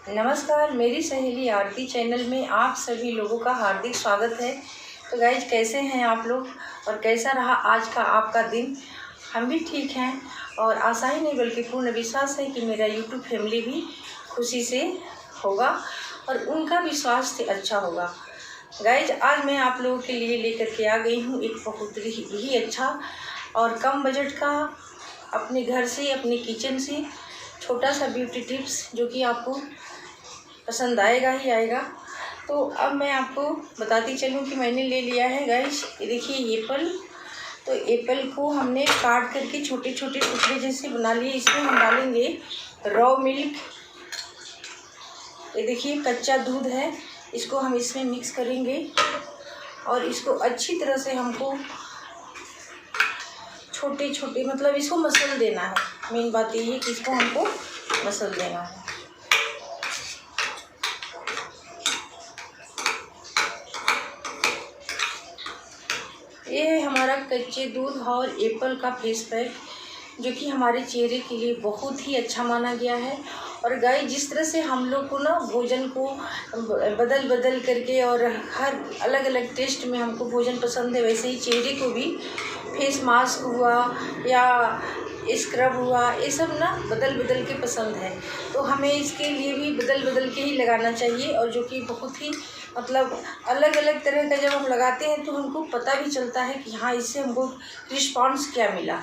नमस्कार, मेरी सहेली आरती चैनल में आप सभी लोगों का हार्दिक स्वागत है। तो गाइज, कैसे हैं आप लोग और कैसा रहा आज का आपका दिन? हम भी ठीक हैं और आशा ही नहीं बल्कि पूर्ण विश्वास है कि मेरा यूट्यूब फैमिली भी खुशी से होगा और उनका भी स्वास्थ्य अच्छा होगा। गाइज, आज मैं आप लोगों के लिए लेकर के आ गई हूँ एक बहुत ही अच्छा और कम बजट का अपने घर से, अपने किचन से छोटा सा ब्यूटी टिप्स जो कि आपको पसंद आएगा ही आएगा। तो अब मैं आपको बताती चलूँ कि मैंने ले लिया है गाइस, ये देखिए एप्पल। तो एप्पल को हमने काट करके छोटे छोटे टुकड़े जैसे बना लिए। इसमें हम डालेंगे रॉ मिल्क। ये देखिए कच्चा दूध है, इसको हम इसमें मिक्स करेंगे और इसको अच्छी तरह से हमको छोटे छोटे मतलब इसको मसल देना है। मेन बात ये है कि इसको हमको मसल देना है। ये है हमारा कच्चे दूध और एप्पल का फेस पैक जो कि हमारे चेहरे के लिए बहुत ही अच्छा माना गया है। और गाइस, जिस तरह से हम लोग को ना भोजन को बदल बदल करके और हर अलग अलग टेस्ट में हमको भोजन पसंद है, वैसे ही चेहरे को भी फेस मास्क हुआ या स्क्रब हुआ, ये सब ना बदल बदल के पसंद है। तो हमें इसके लिए भी बदल बदल के ही लगाना चाहिए और जो कि बहुत ही मतलब अलग अलग तरह का जब हम लगाते हैं तो हमको पता भी चलता है कि हाँ, इससे हमको रिस्पॉन्स क्या मिला।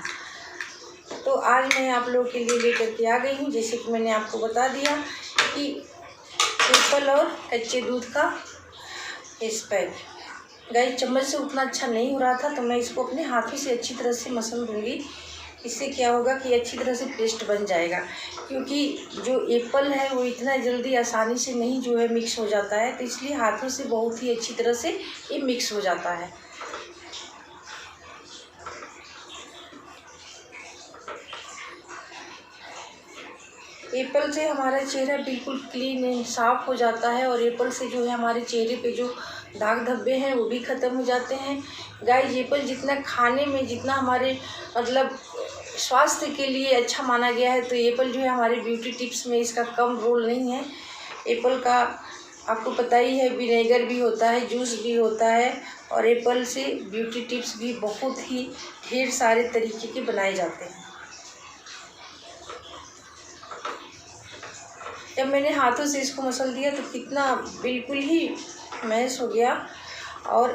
तो आज मैं आप लोगों के लिए लेकर के आ गई हूँ, जैसे कि मैंने आपको बता दिया कि एप्पल और कच्चे दूध का फेस पैक। गाइस, चम्मच से उतना अच्छा नहीं हो रहा था तो मैं इसको अपने हाथों से अच्छी तरह से मसल दूँगी। इससे क्या होगा कि अच्छी तरह से पेस्ट बन जाएगा, क्योंकि जो एप्पल है वो इतना जल्दी आसानी से नहीं जो है मिक्स हो जाता है, तो इसलिए हाथों से बहुत ही अच्छी तरह से ये मिक्स हो जाता है। एप्पल से हमारा चेहरा बिल्कुल क्लीन एंड साफ हो जाता है और एप्पल से जो है हमारे चेहरे पे जो दाग धब्बे हैं वो भी ख़त्म हो जाते हैं। गाइस, एप्पल जितना खाने में जितना हमारे मतलब स्वास्थ्य के लिए अच्छा माना गया है, तो एप्पल जो है हमारे ब्यूटी टिप्स में इसका कम रोल नहीं है। एप्पल का आपको पता ही है, विनेगर भी होता है, जूस भी होता है और एप्पल से ब्यूटी टिप्स भी बहुत ही ढेर सारे तरीके के बनाए जाते हैं। जब मैंने हाथों से इसको मसल दिया तो कितना बिल्कुल ही मैश हो गया और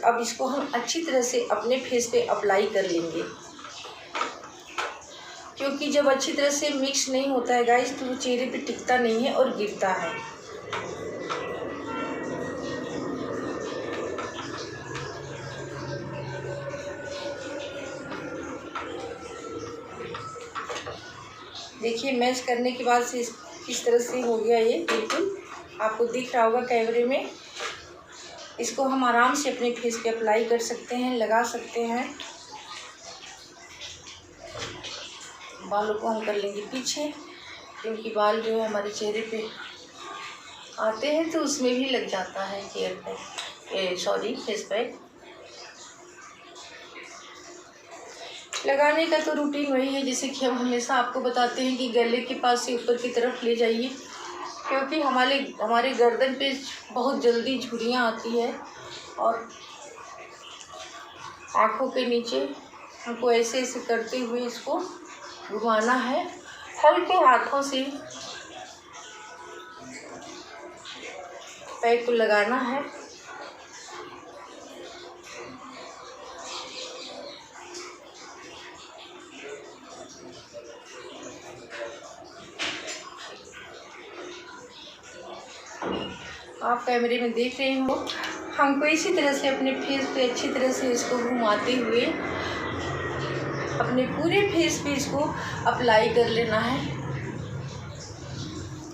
अब इसको हम अच्छी तरह से अपने फेस पे अप्लाई कर लेंगे, क्योंकि जब अच्छी तरह से मिक्स नहीं होता है गाइस तो वो चेहरे पे टिकता नहीं है और गिरता है। देखिए, मैश करने के बाद से किस तरह से हो गया, ये बिल्कुल आपको दिख रहा होगा कैमरे में। इसको हम आराम से अपने फेस पे अप्लाई कर सकते हैं, लगा सकते हैं। बालों को हम कर लेंगे पीछे, क्योंकि बाल जो है हमारे चेहरे पे आते हैं तो उसमें भी लग जाता है फेस पैक। लगाने का तो रूटीन वही है जैसे कि हम हमेशा आपको बताते हैं कि गले के पास से ऊपर की तरफ ले जाइए, क्योंकि हमारे गर्दन पे बहुत जल्दी झुर्रियाँ आती है और आँखों के नीचे हमको ऐसे ऐसे करते हुए इसको घुमाना है, हल्के हाथों से पैक को लगाना है। आप कैमरे में देख रहे हो, हमको इसी तरह से अपने फेस पे अच्छी तरह से इसको घुमाते हुए अपने पूरे फेस पे इसको अप्लाई कर लेना है।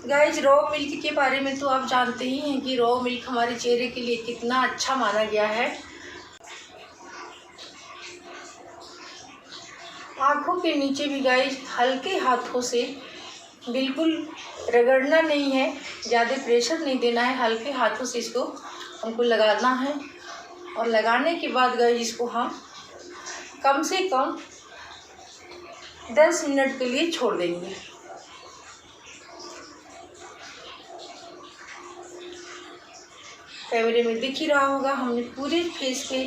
गाइस, रॉ मिल्क के बारे में तो आप जानते ही हैं कि रॉ मिल्क हमारे चेहरे के लिए कितना अच्छा माना गया है। आँखों के नीचे भी गाइस हल्के हाथों से, बिल्कुल रगड़ना नहीं है, ज़्यादा प्रेशर नहीं देना है, हल्के हाथों से इसको हमको लगाना है। और लगाने के बाद गाइस इसको हम कम से कम 10 मिनट के लिए छोड़ देंगे। कैमरे में दिख ही रहा होगा, हमने पूरे फेस पे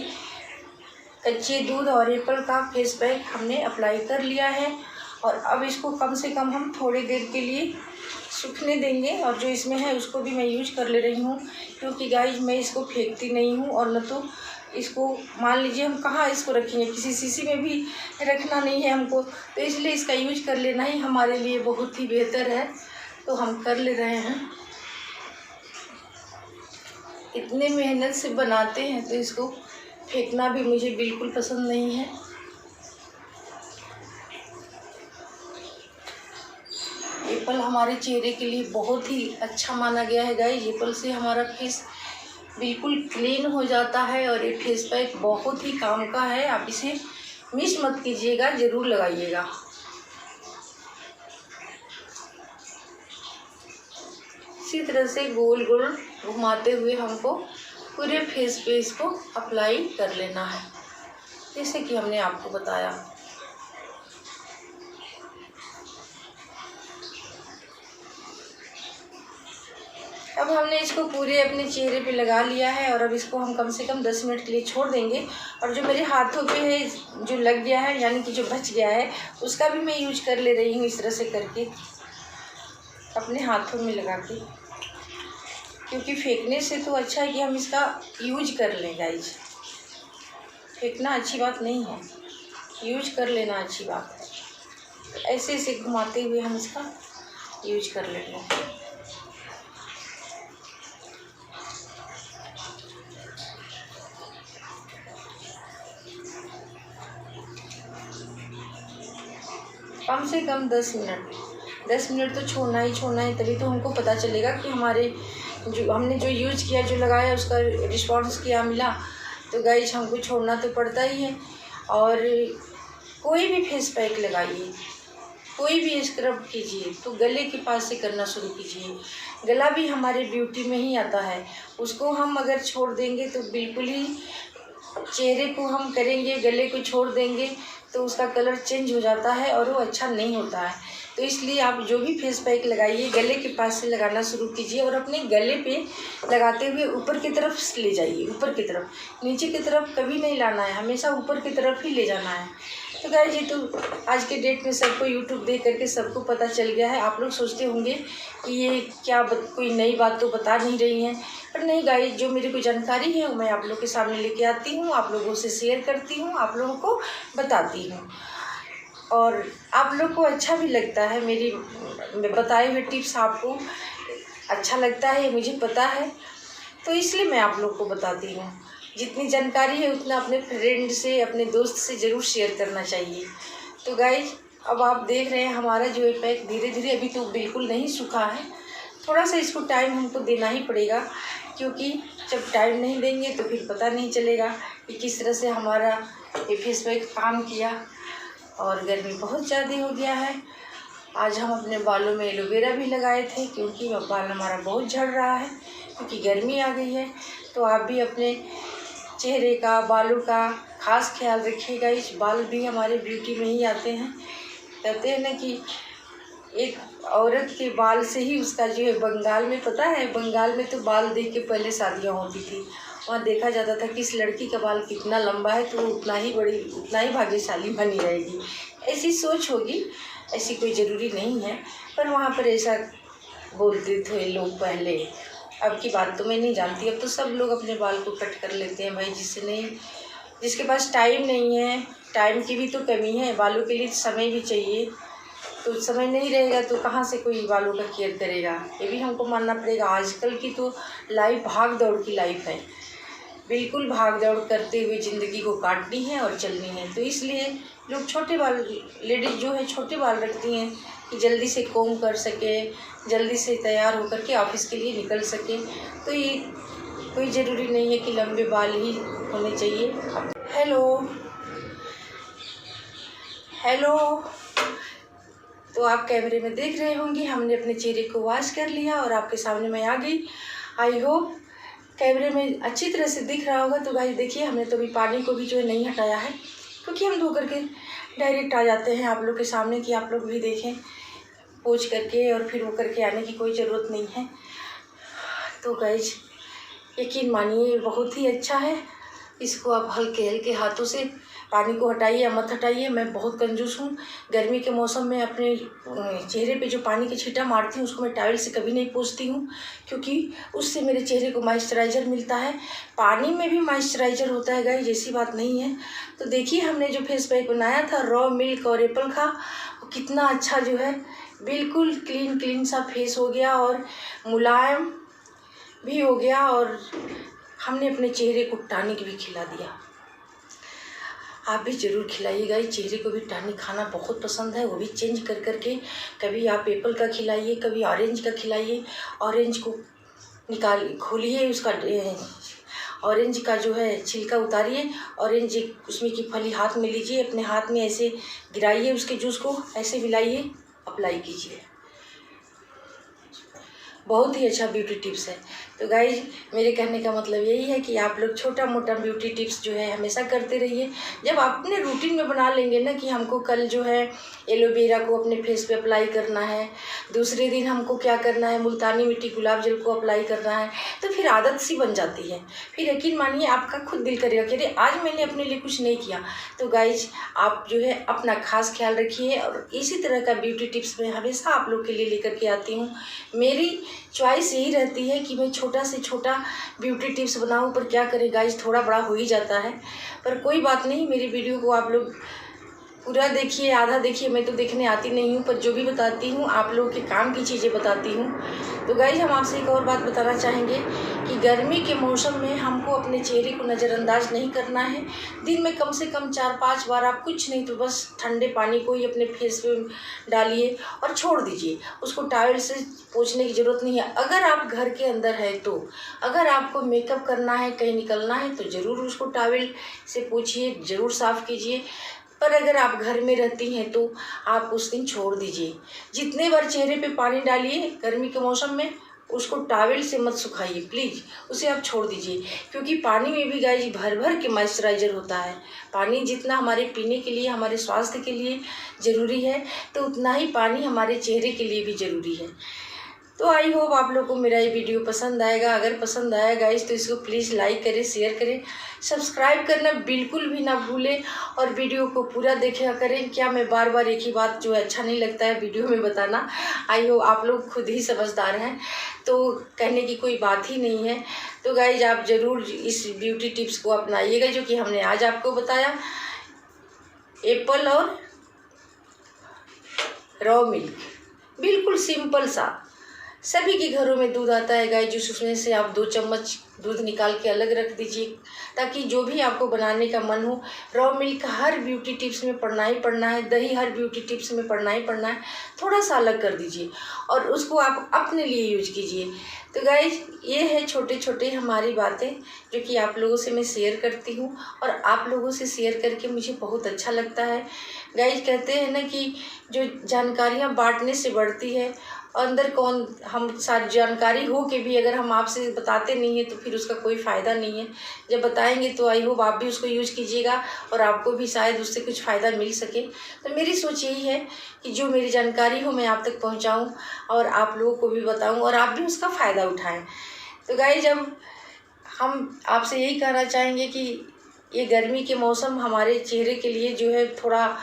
कच्चे दूध और एप्पल का फेस पैक हमने अप्लाई कर लिया है। और अब इसको कम से कम हम थोड़ी देर के लिए सूखने देंगे। और जो इसमें है उसको भी मैं यूज कर ले रही हूँ, क्योंकि गाइस मैं इसको फेंकती नहीं हूँ। और न तो इसको मान लीजिए हम कहाँ इसको रखेंगे, किसी शीशी में भी रखना नहीं है हमको, तो इसलिए इसका यूज कर लेना ही हमारे लिए बहुत ही बेहतर है। तो हम कर ले रहे हैं, इतने मेहनत से बनाते हैं तो इसको फेंकना भी मुझे बिल्कुल पसंद नहीं है। एप्पल हमारे चेहरे के लिए बहुत ही अच्छा माना गया है गाइस। एप्पल से हमारा फेस बिल्कुल क्लीन हो जाता है और ये फेस पैक बहुत ही काम का है। आप इसे मिस मत कीजिएगा, ज़रूर लगाइएगा। इसी तरह से गोल गोल घुमाते हुए हमको पूरे फेस पे इसको अप्लाई कर लेना है, जैसे कि हमने आपको बताया। अब हमने इसको पूरे अपने चेहरे पे लगा लिया है और अब इसको हम कम से कम 10 मिनट के लिए छोड़ देंगे। और जो मेरे हाथों पे है, जो लग गया है यानी कि जो बच गया है, उसका भी मैं यूज कर ले रही हूँ इस तरह से करके अपने हाथों में लगा के, क्योंकि फेंकने से तो अच्छा है कि हम इसका यूज कर लें गाइस। फेंकना अच्छी बात नहीं है, यूज कर लेना अच्छी बात है। ऐसे ऐसे घुमाते हुए हम इसका यूज कर लेंगे। कम से कम 10 मिनट तो छोड़ना ही छोड़ना है, तभी तो हमको पता चलेगा कि हमारे जो हमने जो यूज़ किया, जो लगाया, उसका रिस्पॉन्स क्या मिला। तो गाइस हमको छोड़ना तो पड़ता ही है। और कोई भी फेस पैक लगाइए, कोई भी स्क्रब कीजिए तो गले के पास से करना शुरू कीजिए। गला भी हमारे ब्यूटी में ही आता है, उसको हम अगर छोड़ देंगे तो बिल्कुल ही, चेहरे को हम करेंगे, गले को छोड़ देंगे तो उसका कलर चेंज हो जाता है और वो अच्छा नहीं होता है। तो इसलिए आप जो भी फेस पैक लगाइए, गले के पास से लगाना शुरू कीजिए और अपने गले पे लगाते हुए ऊपर की तरफ ले जाइए, ऊपर की तरफ, नीचे की तरफ कभी नहीं लाना है, हमेशा ऊपर की तरफ ही ले जाना है। तो गाइस ये तो आज के डेट में सबको यूट्यूब देख करके सबको पता चल गया है। आप लोग सोचते होंगे कि ये क्या कोई नई बात तो बता नहीं रही हैं, पर नहीं गाइस, जो मेरे को जानकारी है वो मैं आप लोग के सामने लेके आती हूँ, आप लोगों से शेयर करती हूँ, आप लोगों को बताती हूँ और आप लोग को अच्छा भी लगता है। मेरी बताए हुए टिप्स आपको अच्छा लगता है, मुझे पता है, तो इसलिए मैं आप लोग को बताती हूँ। जितनी जानकारी है उतना अपने फ्रेंड से, अपने दोस्त से ज़रूर शेयर करना चाहिए। तो गाइस अब आप देख रहे हैं हमारा जो है पैक धीरे धीरे, अभी तो बिल्कुल नहीं सूखा है, थोड़ा सा इसको टाइम हमको देना ही पड़ेगा, क्योंकि जब टाइम नहीं देंगे तो फिर पता नहीं चलेगा कि किस तरह से हमारा ये फेस पैक काम किया। और गर्मी बहुत ज़्यादा हो गया है। आज हम अपने बालों में एलोवेरा भी लगाए थे, क्योंकि बाल हमारा बहुत झड़ रहा है, क्योंकि गर्मी आ गई है। तो आप भी अपने चेहरे का, बालों का खास ख्याल रखिएगा। इस बाल भी हमारे ब्यूटी में ही आते हैं। कहते हैं ना कि एक औरत के बाल से ही उसका जो है, बंगाल में पता है, बंगाल में तो बाल देख के पहले शादियाँ होती थी, वहाँ देखा जाता था कि इस लड़की का बाल कितना लंबा है तो वो उतना ही भाग्यशाली बनी रहेगी। ऐसी सोच होगी, ऐसी कोई ज़रूरी नहीं है, पर वहाँ पर ऐसा बोलते थे लोग पहले। अब की बात तो मैं नहीं जानती, अब तो सब लोग अपने बाल को कट कर लेते हैं भाई, जिसके पास टाइम नहीं है, टाइम की भी तो कमी है, बालों के लिए समय भी चाहिए, तो समय नहीं रहेगा तो कहाँ से कोई बालों का केयर करेगा, ये भी हमको मानना पड़ेगा। आजकल की तो लाइफ भाग दौड़ की लाइफ है, बिल्कुल भाग दौड़ करते हुए ज़िंदगी को काटनी है और चलनी है। तो इसलिए लोग छोटे बाल, लेडीज़ जो है छोटे बाल रखती हैं कि जल्दी से कोम कर सके, जल्दी से तैयार होकर के ऑफिस के लिए निकल सके। तो ये कोई ज़रूरी नहीं है कि लंबे बाल ही होने चाहिए। हेलो, तो आप कैमरे में देख रहे होंगे हमने अपने चेहरे को वॉश कर लिया और आपके सामने मैं आ गई। आई होप कैमरे में अच्छी तरह से दिख रहा होगा। तो गाइस देखिए, हमने तो अभी पानी को भी जो है नहीं हटाया है, क्योंकि हम धो करके डायरेक्ट आ जाते हैं आप लोग के सामने कि आप लोग भी देखें, पोंछ करके और फिर वो करके आने की कोई ज़रूरत नहीं है। तो गाइस यकीन मानिए बहुत ही अच्छा है। इसको आप हल्के हल्के हाथों से पानी को हटाइए या मत हटाइए। मैं बहुत कंजूस हूँ। गर्मी के मौसम में अपने चेहरे पे जो पानी के छींटा मारती हूँ उसको मैं टॉवल से कभी नहीं पोंछती हूँ, क्योंकि उससे मेरे चेहरे को मॉइस्चराइज़र मिलता है। पानी में भी मॉइस्चराइज़र होता है गाइस, जैसी बात नहीं है। तो देखिए हमने जो फेस पैक बनाया था रॉ मिल्क और एप्पल का, कितना अच्छा जो है बिल्कुल क्लीन सा फेस हो गया और मुलायम भी हो गया, और हमने अपने चेहरे को टॉनिक भी खिला दिया। आप भी ज़रूर खिलाइएगा। चेहरे को भी टॉनिक खाना बहुत पसंद है, वो भी चेंज कर करके। कभी आप एप्पल का खिलाइए, कभी ऑरेंज का खिलाइए। ऑरेंज को खोलिए, उसका ऑरेंज का जो है छिलका उतारिए, ऑरेंज उसमें की फली हाथ में लीजिए, अपने हाथ में ऐसे गिराइए, उसके जूस को ऐसे मिलाइए, अप्लाई कीजिए। बहुत ही अच्छा ब्यूटी टिप्स है। तो गाइज मेरे कहने का मतलब यही है कि आप लोग छोटा मोटा ब्यूटी टिप्स जो है हमेशा करते रहिए। जब आप अपने रूटीन में बना लेंगे ना कि हमको कल जो है एलोवेरा को अपने फेस पे अप्लाई करना है, दूसरे दिन हमको क्या करना है मुल्तानी मिट्टी गुलाब जल को अप्लाई करना है, तो फिर आदत सी बन जाती है। फिर यकीन मानिए आपका खुद दिल करेगा कि अरे आज मैंने अपने लिए कुछ नहीं किया। तो गाइज आप जो है अपना खास ख्याल रखिए, और इसी तरह का ब्यूटी टिप्स मैं हमेशा आप लोग के लिए लेकर के आती हूँ। मेरी चॉइस यही रहती है कि मैं छोटा से छोटा ब्यूटी टिप्स बनाऊं, पर क्या करें गाइस थोड़ा बड़ा हो ही जाता है। पर कोई बात नहीं, मेरी वीडियो को आप लोग पूरा देखिए, आधा देखिए। मैं तो देखने आती नहीं हूँ, पर जो भी बताती हूँ आप लोगों के काम की चीज़ें बताती हूँ। तो गाइस हम आपसे एक और बात बताना चाहेंगे कि गर्मी के मौसम में हमको अपने चेहरे को नज़रअंदाज नहीं करना है। दिन में कम से कम 4-5 बार आप कुछ नहीं तो बस ठंडे पानी को ही अपने फेस पे डालिए और छोड़ दीजिए। उसको टॉवल से पोंछने की ज़रूरत नहीं है। अगर आप घर के अंदर है तो, अगर आपको मेकअप करना है, कहीं निकलना है, तो ज़रूर उसको टॉवल से पोंछिए, ज़रूर साफ़ कीजिए। पर अगर आप घर में रहती हैं तो आप उस दिन छोड़ दीजिए। जितने बार चेहरे पे पानी डालिए गर्मी के मौसम में, उसको टॉवल से मत सुखाइए प्लीज़, उसे आप छोड़ दीजिए। क्योंकि पानी में भी गाइस भर भर के मॉइस्चराइज़र होता है। पानी जितना हमारे पीने के लिए, हमारे स्वास्थ्य के लिए ज़रूरी है, तो उतना ही पानी हमारे चेहरे के लिए भी ज़रूरी है। तो आई होप आप लोग को मेरा ये वीडियो पसंद आएगा। अगर पसंद आया गाइस तो इसको प्लीज़ लाइक करें, शेयर करें, सब्सक्राइब करना बिल्कुल भी ना भूलें, और वीडियो को पूरा देखा करें। क्या मैं बार बार एक ही बात जो अच्छा नहीं लगता है वीडियो में बताना। आई होप आप लोग खुद ही समझदार हैं, तो कहने की कोई बात ही नहीं है। तो गाइज आप ज़रूर इस ब्यूटी टिप्स को अपनाइएगा जो कि हमने आज आपको बताया। एप्पल और रॉ मिल्क, बिल्कुल सिंपल सा। सभी के घरों में दूध आता है गाय जूस, उसमें से आप 2 चम्मच दूध निकाल के अलग रख दीजिए, ताकि जो भी आपको बनाने का मन हो। रॉ मिल्क हर ब्यूटी टिप्स में पढ़ना ही पढ़ना है, दही हर ब्यूटी टिप्स में पढ़ना ही पढ़ना है। थोड़ा सा अलग कर दीजिए और उसको आप अपने लिए यूज कीजिए। तो गाइज ये है छोटे छोटे हमारी बातें जो कि आप लोगों से मैं शेयर करती हूँ, और आप लोगों से शेयर करके मुझे बहुत अच्छा लगता है। गाइज कहते हैं ना कि जो जानकारियाँ बांटने से बढ़ती है, अंदर कौन हम सारी जानकारी हो के भी अगर हम आपसे बताते नहीं हैं तो फिर उसका कोई फ़ायदा नहीं है। जब बताएंगे तो आई होप आप भी उसको यूज़ कीजिएगा और आपको भी शायद उससे कुछ फ़ायदा मिल सके। तो मेरी सोच यही है कि जो मेरी जानकारी हो मैं आप तक पहुंचाऊं और आप लोगों को भी बताऊं और आप भी उसका फ़ायदा उठाएं। तो गाइस जब हम आपसे यही कहना चाहेंगे कि ये गर्मी के मौसम हमारे चेहरे के लिए जो है थोड़ा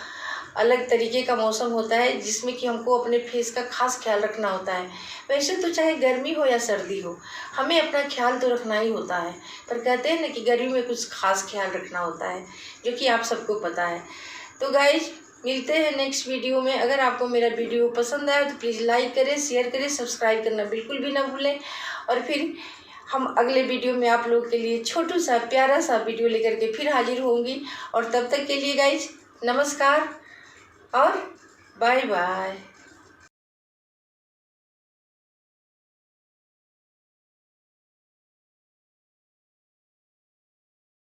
अलग तरीके का मौसम होता है, जिसमें कि हमको अपने फेस का खास ख्याल रखना होता है। वैसे तो चाहे गर्मी हो या सर्दी हो, हमें अपना ख्याल तो रखना ही होता है, पर कहते हैं ना कि गर्मी में कुछ खास ख्याल रखना होता है, जो कि आप सबको पता है। तो गाइज मिलते हैं नेक्स्ट वीडियो में। अगर आपको मेरा वीडियो पसंद आया तो प्लीज़ लाइक करें, शेयर करें, सब्सक्राइब करना बिल्कुल भी ना भूलें। और फिर हम अगले वीडियो में आप लोगों के लिए छोटू सा प्यारा सा वीडियो लेकर के फिर हाजिर होंगी। और तब तक के लिए गाइज नमस्कार और बाय बाय।